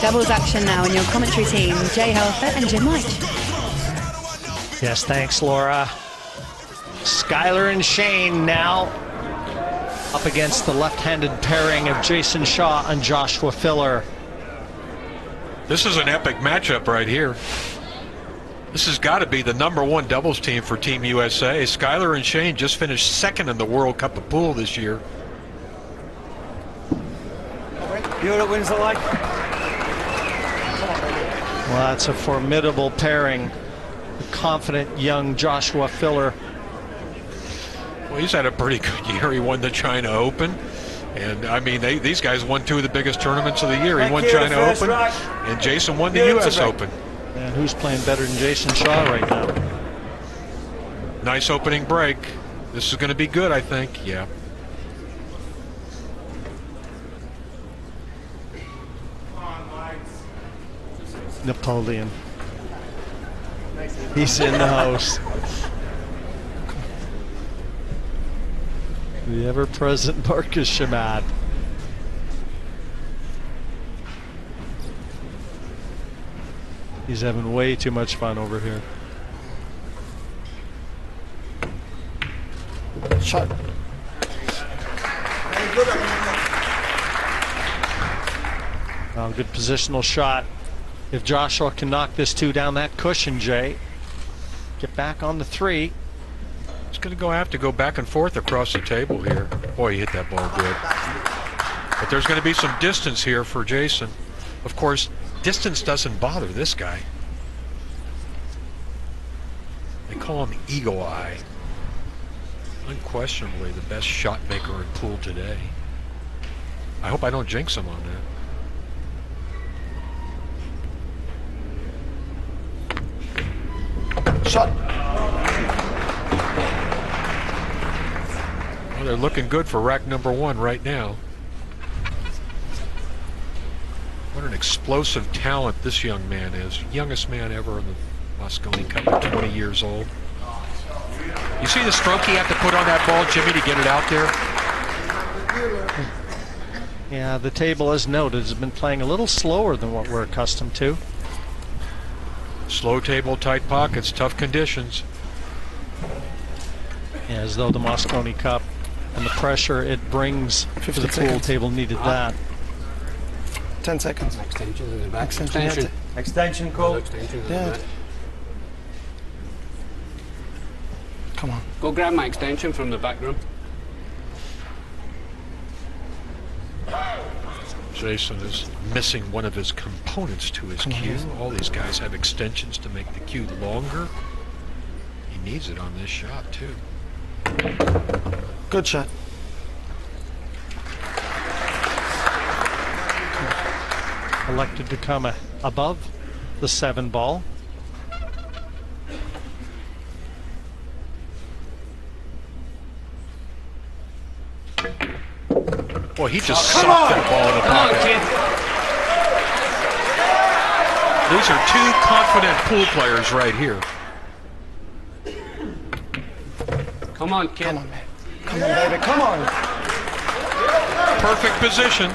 Doubles action now in your commentary team, Jay Helfer and Jim White. Yes, thanks, Laura. Skyler and Shane now up against the left-handed pairing of Jayson Shaw and Joshua Filler. This is an epic matchup right here. This has got to be the #1 doubles team for Team USA. Skyler and Shane just finished second in the World Cup of Pool this year. Europe wins the leg. Well, that's a formidable pairing. The confident young Joshua Filler. Well, he's had a pretty good year. He won the China Open. And, I mean, these guys won 2 of the biggest tournaments of the year. He won China Open, and Jayson won the U.S. Open. And who's playing better than Jayson Shaw right now? Nice opening break. This is going to be good, I think. Yeah. Napoleon. He's in the house. The ever-present Marcus Shamad. He's having way too much fun over here. Shot. Well, good positional shot. If Joshua can knock this 2 down that cushion, Jay, get back on the 3. He's going to have to go back and forth across the table here. Boy, he hit that ball good. But there's going to be some distance here for Jayson. Of course, distance doesn't bother this guy. They call him Eagle Eye. Unquestionably the best shot maker in pool today. I hope I don't jinx him on that. Shot. Well, they're looking good for rack #1 right now. What an explosive talent this young man is. Youngest man ever in the Mosconi Cup at 20 years old. You see the stroke he had to put on that ball, Jimmy, to get it out there? Yeah, the table, as noted, has been playing a little slower than what we're accustomed to. Slow table, tight pockets, tough conditions. Yeah, as though the Mosconi Cup and the pressure it brings to the pool table needed that. 10 seconds. Extension in the back. Extension. Extension call. Extension in the back. Come on. Go grab my extension from the back room. Jayson is missing one of his components to his cue. All these guys have extensions to make the cue longer. He needs it on this shot, too. Good shot. Elected to come above the 7 ball. Boy, he just sucked that ball in the pocket. These are 2 confident pool players right here. Come on, kid. Come on, man. Come on, baby. Come on. Perfect position.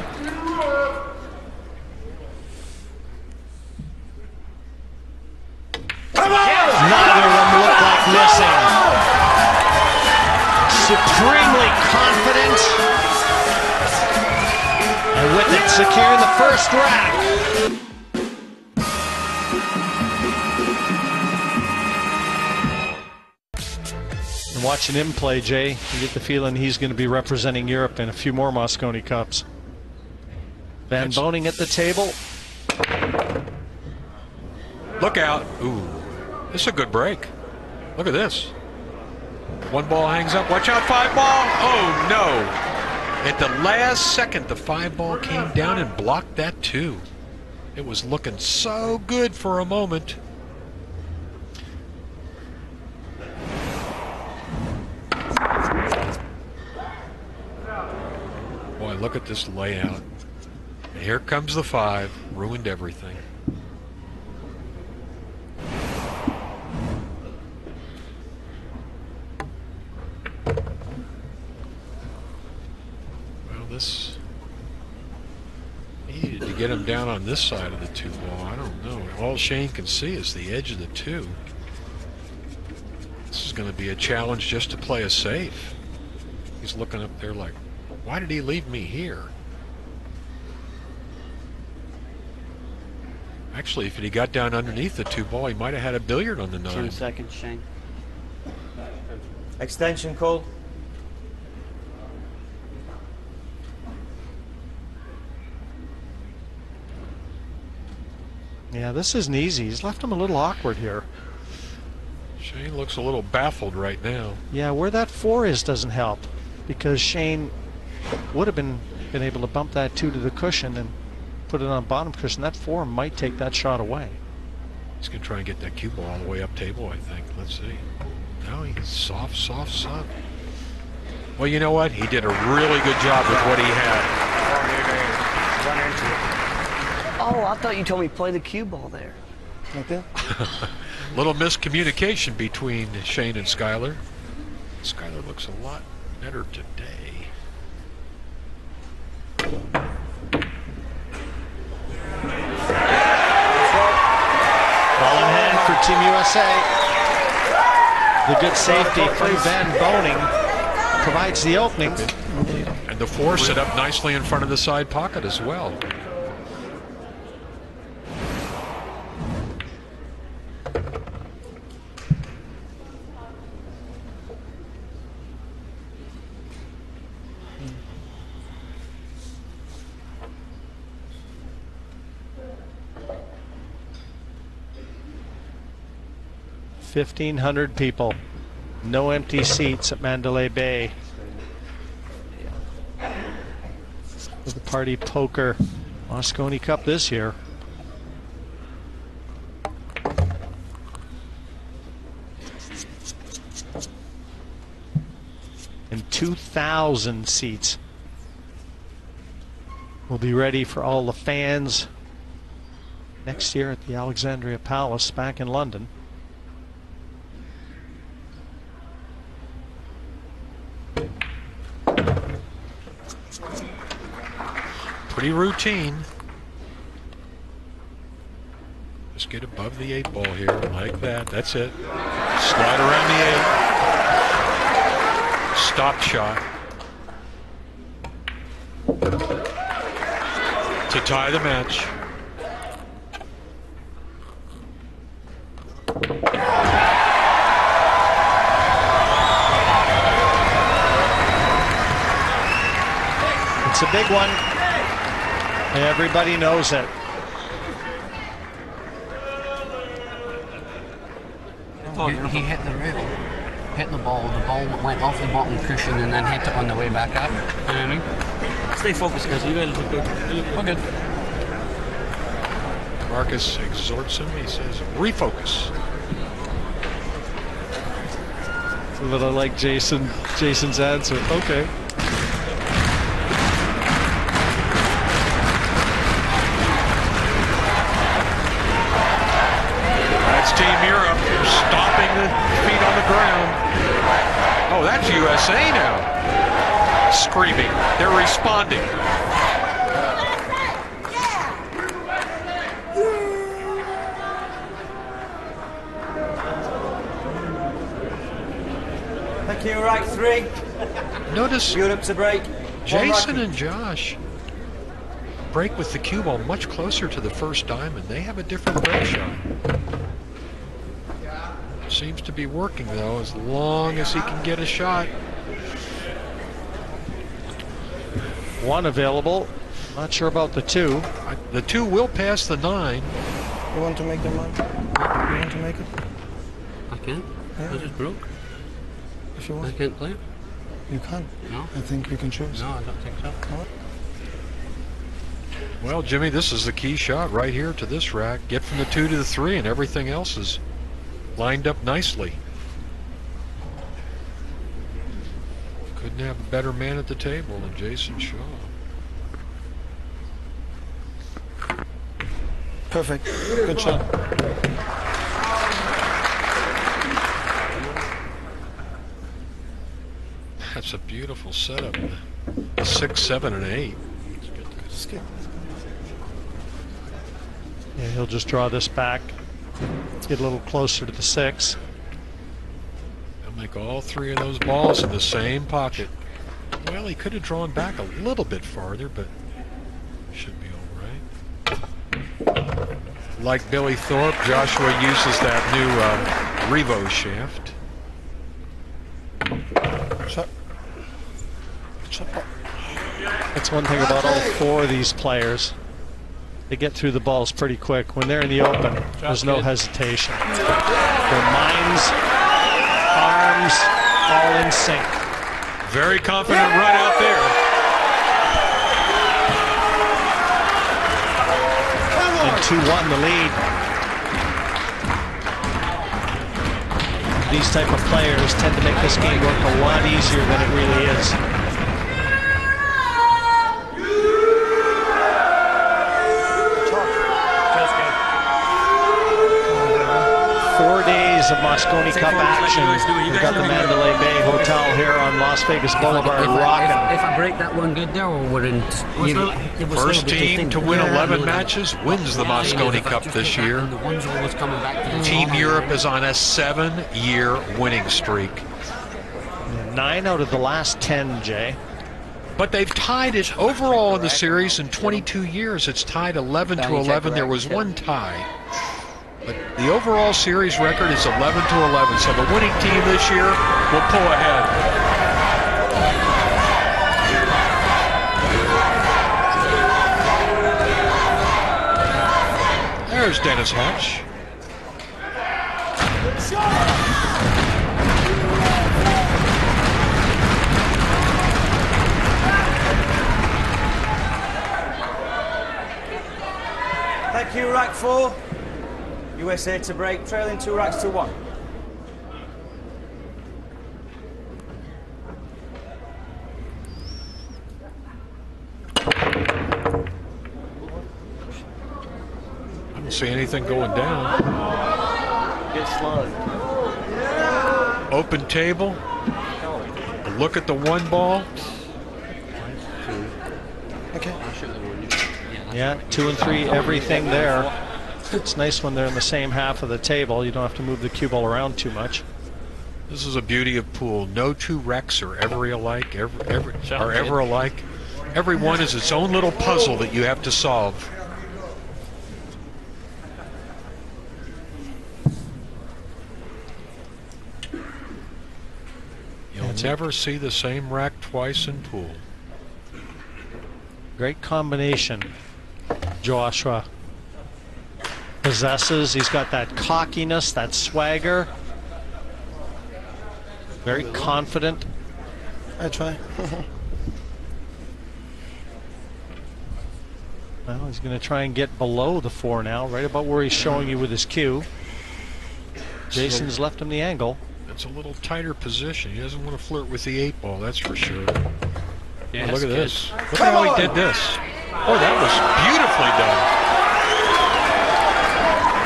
Neither of them look like missing. Supremely confident. And with it securing the first rack. And watching him play, Jay, you get the feeling he's going to be representing Europe in a few more Mosconi Cups. Van Boening at the table. Look out. Ooh, this is a good break. Look at this. 1 ball hangs up. Watch out, 5 ball. Oh, no. At the last second, the 5 ball came down and blocked that 2. It was looking so good for a moment. Boy, look at this layout. And here comes the 5. Ruined everything. Well, this, he needed to you get him down on this side of the 2 ball? I don't know. All Shane can see is the edge of the 2. This is going to be a challenge just to play a safe. He's looking up there like, why did he leave me here? Actually, if he got down underneath the 2 ball, he might have had a billiard on the 9. 2 seconds, Shane. Extension call. Yeah, this isn't easy. He's left him a little awkward here. Shane looks a little baffled right now. Yeah, where that 4 is doesn't help, because Shane would have been able to bump that 2 to the cushion and put it on bottom cushion. That 4 might take that shot away. He's going to try and get that cue ball all the way up table, I think. Let's see. No, he's soft sub. Well, you know what? He did a really good job with what he had. Oh, I thought you told me play the cue ball there. Like that? Little miscommunication between Shane and Skyler. Skyler looks a lot better today. Ball in hand for Team USA. The good safety from Boening provides the opening. And the 4 set up nicely in front of the side pocket as well. $1,500 people. No empty seats at Mandalay Bay. For the Party Poker Mosconi Cup this year. And 2,000 seats will be ready for all the fans next year at the Alexandria Palace back in London. Pretty routine. Just get above the 8 ball here, like that. That's it. Slide around the 8. Stop shot. To tie the match. It's a big one. Everybody knows it. He hit the rail, hit the ball went off the bottom cushion and then hit it on the way back up. You know what I mean? Stay focused, guys. You guys look good. We're good. Marcus exhorts him. He says, refocus. It's a little like Jason's answer. Okay. Team Europe stomping the feet on the ground. Oh, that's USA now. Screaming. They're responding. Thank you, right 3. Notice Europe to break. Jayson and Josh break with the cue ball much closer to the first diamond. They have a different break shot. Seems to be working, though, as long as he can get a shot. 1 available. Not sure about the 2. The 2 will pass the 9. You want to make them mine? You want to make it? I can't. Yeah. I just broke. If you I want. can't play it. You can. No. I think you can choose. No, I don't think so. Well, Jimmy, this is the key shot right here to this rack. Get from the 2 to the 3, and everything else is lined up nicely. Couldn't have a better man at the table than Jayson Shaw. Perfect. Good shot. That's a beautiful setup. A 6, 7, and 8. Skip. Yeah, he'll just draw this back, get a little closer to the 6. He'll make all 3 of those balls in the same pocket. Well, he could have drawn back a little bit farther, but should be all right. Like Billy Thorpe, Joshua uses that new Revo shaft. Shot. Shot. That's one thing about all 4 of these players. They get through the balls pretty quick. When they're in the open, there's no hesitation. Their minds, arms, all in sync. Very confident run out there. And 2-1 the lead. These type of players tend to make this game work a lot easier than it really is. Of Mosconi Cup action. We've got the Mandalay Bay Hotel here on Las Vegas Boulevard rocking. If I break that one good there, we're in. First team to win 11 matches wins the Mosconi Cup this year. Team Europe is on a 7-year winning streak. 9 out of the last 10, Jay. But they've tied it overall in the series in 22 years. It's tied 11 to 11. There was one tie. But the overall series record is 11 to 11. So the winning team this year will pull ahead. There's Dennis Hatch. Thank you, rack 4. USA to break, trailing 2 racks to 1. I don't see anything going down. Good slug. Open table. A look at the 1 ball. Okay. Yeah, 2 and 3, everything there. It's nice when they're in the same half of the table. You don't have to move the cue ball around too much. This is a beauty of pool. No 2 wrecks are ever alike. Every one is its own little puzzle that you have to solve. You'll never see the same rack twice in pool. Great combination, Joshua possesses. He's got that cockiness, that swagger. Very confident. I try. Well, he's going to try and get below the 4 now, right about where he's showing you with his cue. Jayson's left him the angle. It's a little tighter position. He doesn't want to flirt with the 8 ball, that's for sure. Yeah, look at good. this. Look at how he did this. Oh, that was beautifully done.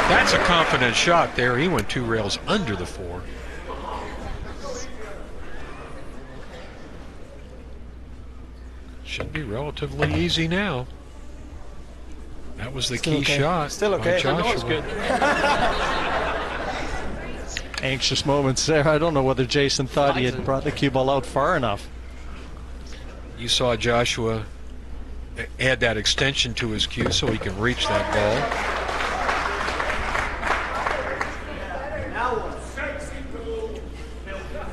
That's a confident shot there. He went 2 rails under the 4. Should be relatively easy now. That was the key shot. Still okay. Joshua. It's good. Anxious moments there. I don't know whether Jayson thought he had brought the cue ball out far enough. You saw Joshua add that extension to his cue so he can reach that ball.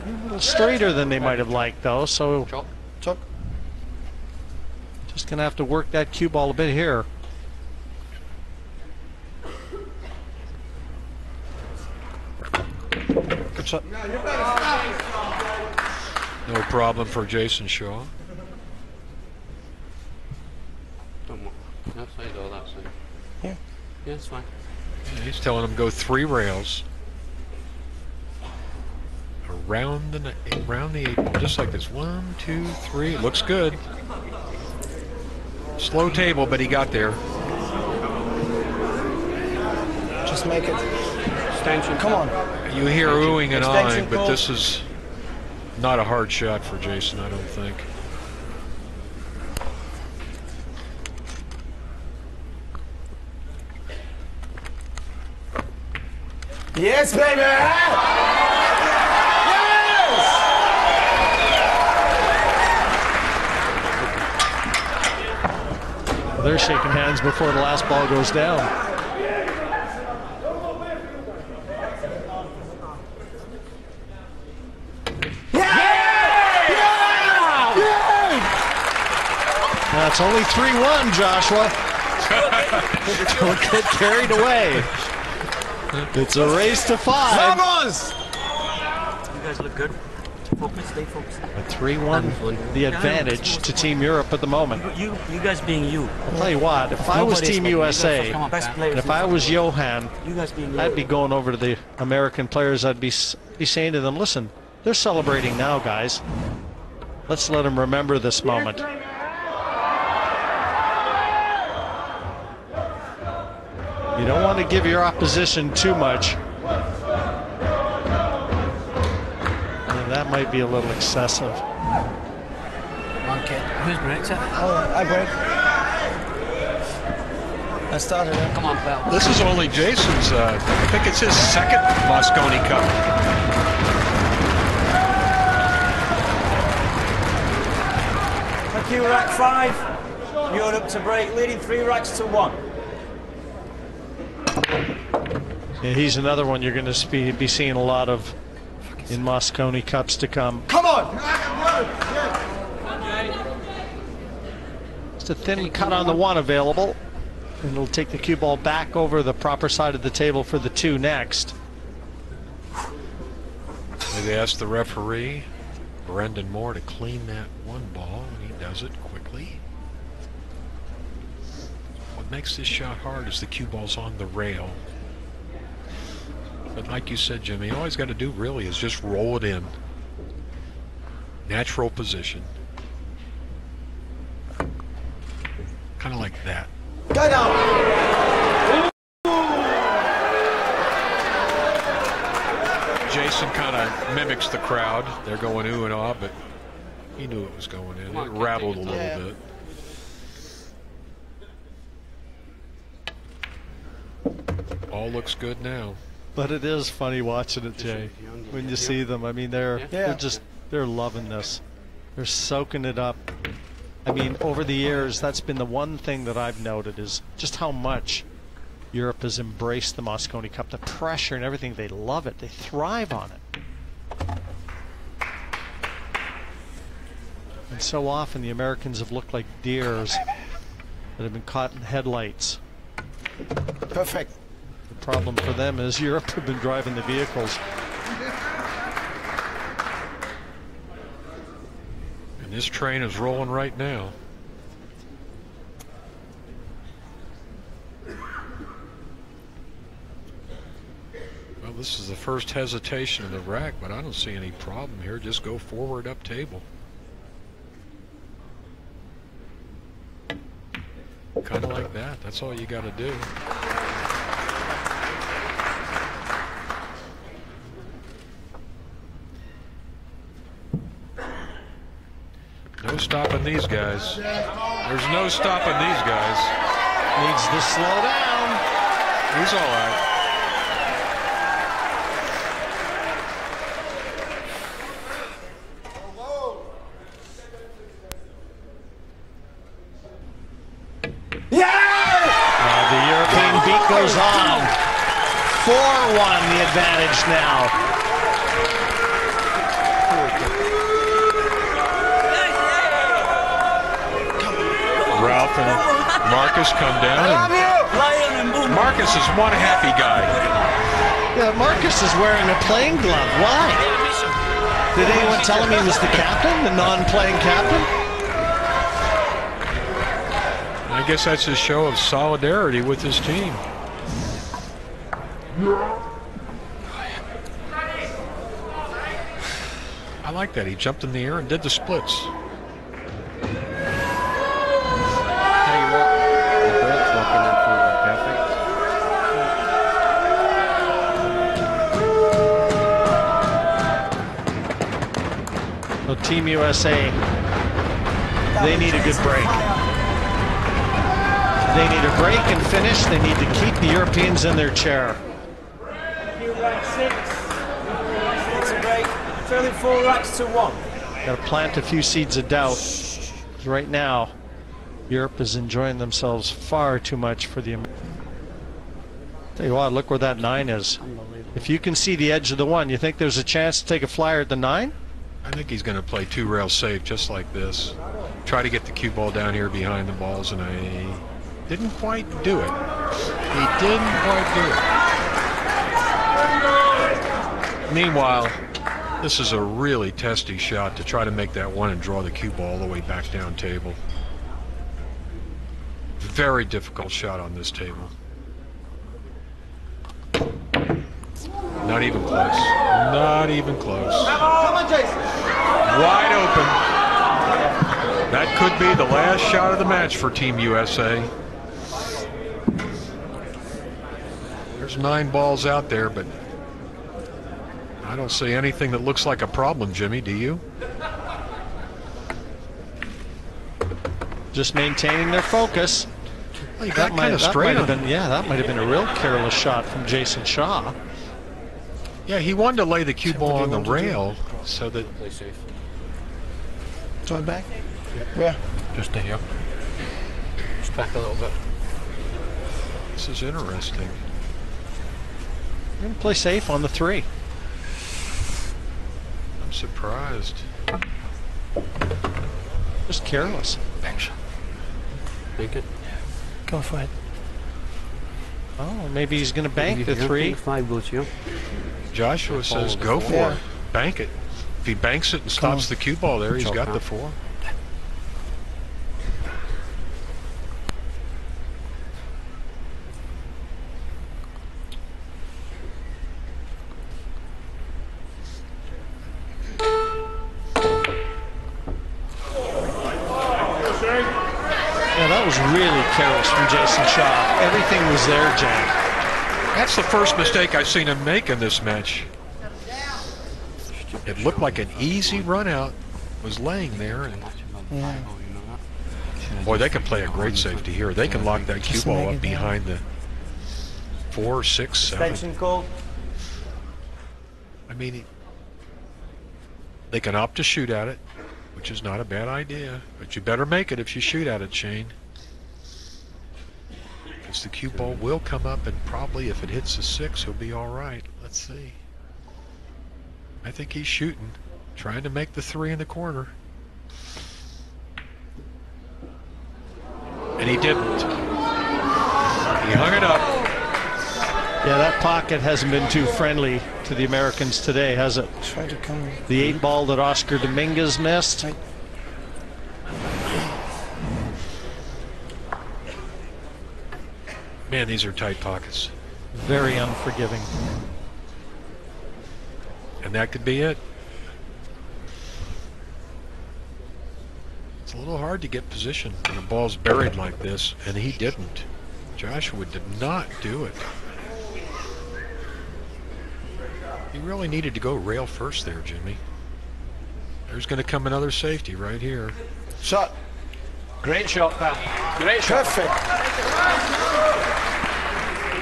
A little straighter than they might have liked, though, so Chuck. just going to have to work that cue ball a bit here. Good shot. No problem for Jayson Shaw. That side or that side? Yeah. Yeah, it's fine. Yeah, he's telling him go 3 rails around the 8 ball, just like this. 1, 2, 3. It looks good. Slow table, but he got there. Just make it. Extension. Come on. You hear oohing and Extension eyeing, but call. this is not a hard shot for Jayson, I don't think. Yes, baby! Yes! They're shaking hands before the last ball goes down. That's only 3-1, Joshua. Don't get carried away. It's a race to 5. Vamos! You guys look good. Focus, stay focused. A 3-1, the advantage to Team Europe at the moment. You guys being you. I'll tell you what, if I was Team USA, and if I was Johan, I'd be going over to the American players. I'd be saying to them, listen, they're celebrating now, guys. Let's let them remember this moment. You don't want to give your opposition too much. And that might be a little excessive. Come on, kid. Who's breaks it? I break. I started it. Come on, pal. This is only Jayson's, I think it's his second Mosconi Cup. Thank you, rack 5. Europe to break, leading 3 racks to 1. Yeah, he's another one you're going to be seeing a lot of in Mosconi Cups to come. Come on! Just a thin cut on the 1 available. And it'll take the cue ball back over the proper side of the table for the 2 next. They asked the referee, Brendan Moore, to clean that 1 ball, and he does it quickly. What makes this shot hard is the cue ball's on the rail. But like you said, Jimmy, all he's got to do really is just roll it in. Natural position. Kind of like that. Go down! Jayson kind of mimics the crowd. They're going ooh and ah, but he knew it was going in. It rattled a little bit. All looks good now. But it is funny watching it, Jay, when you see them. I mean, they're loving this. They're soaking it up. I mean, over the years, that's been the one thing that I've noted is just how much Europe has embraced the Mosconi Cup, the pressure and everything. They love it. They thrive on it. And so often the Americans have looked like deers that have been caught in headlights. Perfect. The problem for them is Europe have been driving the vehicles. And this train is rolling right now. Well, this is the first hesitation in the rack, but I don't see any problem here. Just go forward up table. Kind of like that. That's all you got to do. No stopping these guys. There's no stopping these guys. Needs to slow down. He's all right. The European beat goes on. 4-1 the advantage now. Ralph and Marcus come down, and Marcus is one happy guy. Yeah, Marcus is wearing a playing glove. Why? Did anyone tell him he was the captain, the non-playing captain? I guess that's a show of solidarity with his team. I like that. He jumped in the air and did the splits. Well, Team USA, they need a good break. They need a break and finish. They need to keep the Europeans in their chair. It's a break. Trailing 4 racks to 1. Got to plant a few seeds of doubt. Right now, Europe is enjoying themselves far too much for the. Tell you what, look where that 9 is. If you can see the edge of the 1, you think there's a chance to take a flyer at the 9? I think he's going to play 2 rails safe just like this. Try to get the cue ball down here behind the balls, and I didn't quite do it. He didn't quite do it. Meanwhile, this is a really testy shot to try to make that 1 and draw the cue ball all the way back down table. Very difficult shot on this table. Not even close. Not even close. Come on, Jayson. Wide open. That could be the last shot of the match for Team USA. There's 9 balls out there, but I don't see anything that looks like a problem, Jimmy. Do you? Just maintaining their focus. Well, you got kind of straight on. That might have been a real careless shot from Jayson Shaw. Yeah, he wanted to lay the cue ball on the rail so that. Play safe. Throw it back? Yeah. Just to here. Just back a little bit. This is interesting. We're going to play safe on the 3. I'm surprised. Just careless. Thanks. Make it. Go for it. Oh, maybe he's going to bank the 3. 5 goes here. Joshua says go for it. Bank it. If he banks it and stops the cue ball there, he's got the 4. Yeah, that was really careless from Jayson Shaw. Everything was there, Jay. That's the first mistake I've seen him make in this match. It looked like an easy run out was laying there, and boy, they could play a great safety here. They can lock that cue ball up behind the 4, 6, 7. Extension call. I mean, they can opt to shoot at it, which is not a bad idea, but you better make it if you shoot at it, Shane. Because the cue ball will come up, and probably if it hits the 6, he'll be all right. Let's see. I think he's shooting, trying to make the 3 in the corner. And he didn't. He hung it up. Yeah, that pocket hasn't been too friendly to the Americans today, has it? Try to come. The 8 ball that Oscar Dominguez missed. Man, these are tight pockets. Very unforgiving. And that could be it. It's a little hard to get position when the ball's buried like this, and he didn't. Joshua did not do it. He really needed to go rail first there, Jimmy. There's going to come another safety right here. Shot. Great shot, pal. Great shot. Perfect.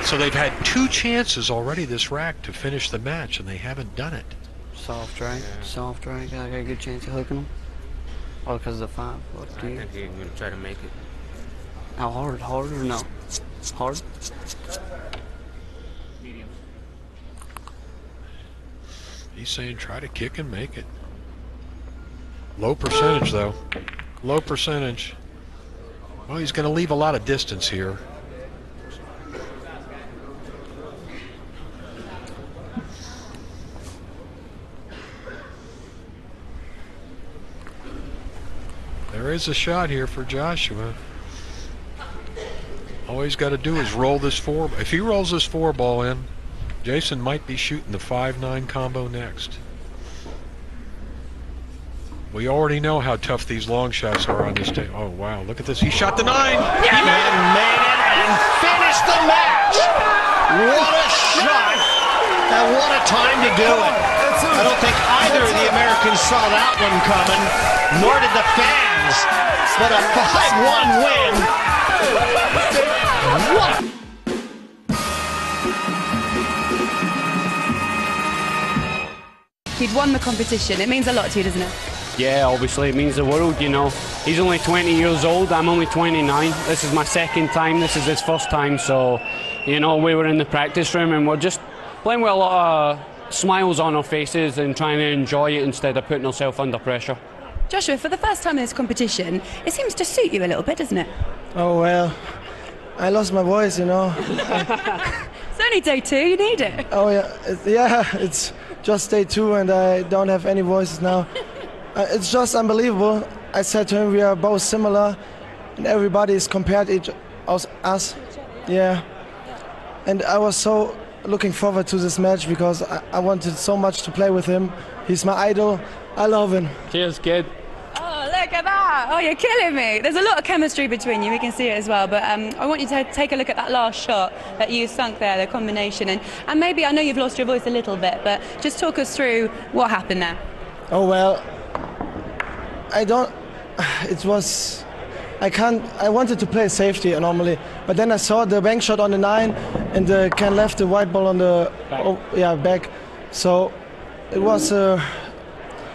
So they've had 2 chances already this rack to finish the match, and they haven't done it. Soft drag. Soft drag. I got a good chance of hooking them. Oh, because of the 5. What do you? I think he's going to try to make it. How hard? Hard or no? Hard? Medium. He's saying try to kick and make it. Low percentage, though. Low percentage. Well, he's going to leave a lot of distance here. There is a shot here for Joshua. All he's got to do is roll this 4. If he rolls this 4 ball in, Jayson might be shooting the 5-9 combo next. We already know how tough these long shots are on this day. Oh, wow. Look at this. He shot the 9. He made it and finished the match. What a shot. And what a time to do it. I don't think either of the Americans saw that one coming, nor did the fans. But a 5-1 win. What? He'd won the competition. It means a lot to you, doesn't it? Yeah, obviously it means the world, you know. He's only 20 years old, I'm only 29. This is my second time, this is his first time, so, you know, we were in the practice room and we're just playing with a lot of smiles on our faces and trying to enjoy it instead of putting ourselves under pressure. Joshua, for the first time in this competition, it seems to suit you a little bit, doesn't it? Oh, well, I lost my voice, you know. It's only day 2, you need it. Oh, yeah, it's just day 2 and I don't have any voices now. It's just unbelievable. I said to him, we are both similar and everybody is compared us. Yeah. And I was so looking forward to this match because I wanted so much to play with him. He's my idol. I love him. Cheers, kid. Oh, look at that. Oh, you're killing me. There's a lot of chemistry between you. We can see it as well. But I want you to take a look at that last shot that you sunk there, the combination. And maybe, I know you've lost your voice a little bit, but just talk us through what happened there. Oh, well, I wanted to play safety normally, but then I saw the bank shot on the 9 and the can left the white ball on the back. So it was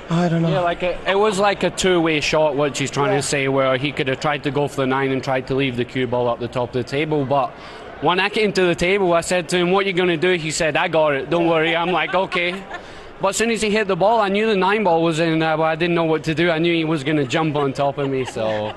I don't know. Yeah, it was like a two-way shot, what he's trying to say, where he could have tried to go for the 9 and tried to leave the cue ball up the top of the table, but when I came to the table, I said to him, "What are you going to do?" He said, "I got it, don't worry." I'm like, okay. But as soon as he hit the ball, I knew the 9 ball was in there, but I didn't know what to do. I knew he was going to jump on top of me, so,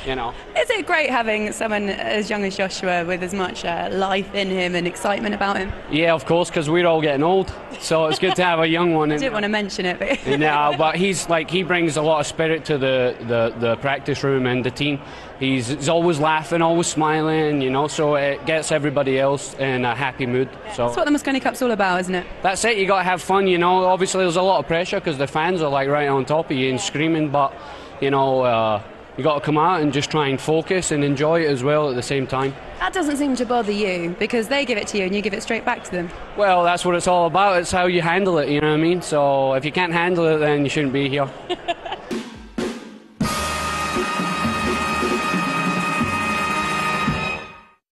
you know. Is it great having someone as young as Joshua with as much life in him and excitement about him? Yeah, of course, because we're all getting old, so it's good to have a young one. I didn't want to mention it, but... No, but he brings a lot of spirit to the practice room and the team. He's always laughing, always smiling, you know, so it gets everybody else in a happy mood. So that's what the Mosconi Cup's all about, isn't it? That's it, you got to have fun, you know. Obviously there's a lot of pressure because the fans are like right on top of you and screaming, but, you know, you got to come out and just try and focus and enjoy it as well at the same time. That doesn't seem to bother you because they give it to you and you give it straight back to them. Well, that's what it's all about. It's how you handle it, you know what I mean? So if you can't handle it, then you shouldn't be here.